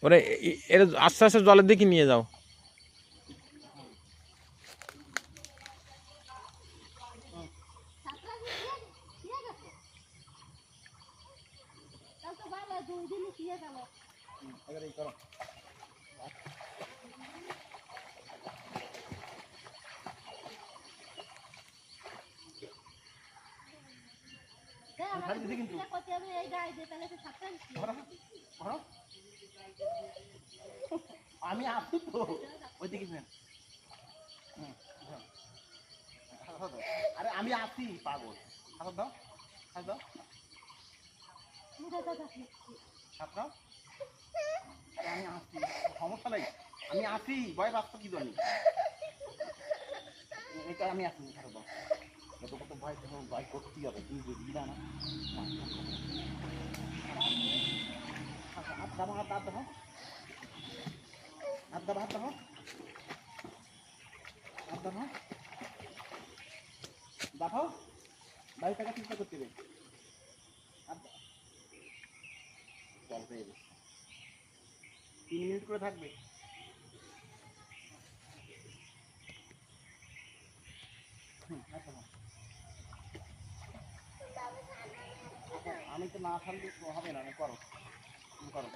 ওরে এর আস্তে আস্তে জলের দিকে নিয়ে যাও। আমি আসি তো ওইদিকে আরে আমি আসি পাগল। হাত দাও, হাত দাও, হাত দাও। আমি আসি, সমস্যা নাই, আমি আসি, ভয় রাস্তা কি জানি এটা আমি আসি। হাত দাও, কত কত ভয়, ভয় করতেই হবে, তুই বুঝবি না। হাত দাও, হাত দাও, হাত দাও, হাত দাও, হাত দাও, হাত দাও, দেখাও বাড়ি টাকা চিন্তা করতে হবে। জল পেয়ে যাবে, 3 মিনিট করে থাকবে। আমি তো না থাকলে হবে না, করো করো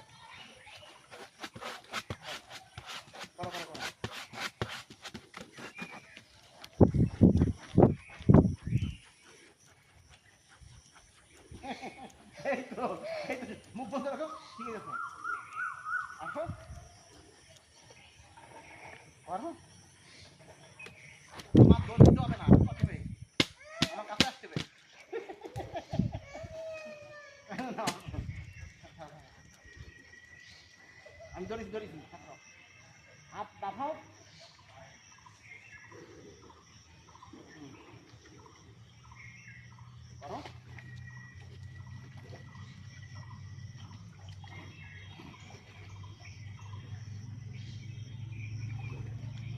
করো করো করো। এই তো মুখ বন্ধ রাখো, ঠিক আছে, আসো করো। আমার দৌড় দিতে হবে না, আমার কাছে আসতে হবে। আমি ধরেছি ধরেছি, হাত দাফাও, করো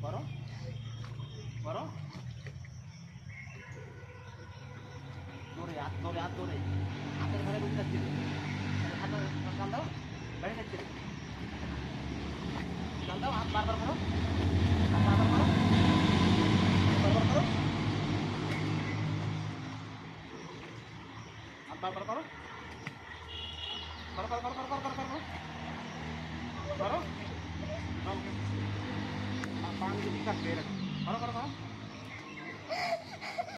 করো করো, দৌড়ে হাত ধরে, হাত ধরে হাতের ঘরে বসে থাকছে, হাত কান দাও, গাড়ি থাকছে, কান দাও, হাত বারবার করো, হাত বারবার করো, বারবার করো, হাত বারবার করো, করো করো করো করো করো করো করো, পানি যদি থাকবে এরকম করো করো করো।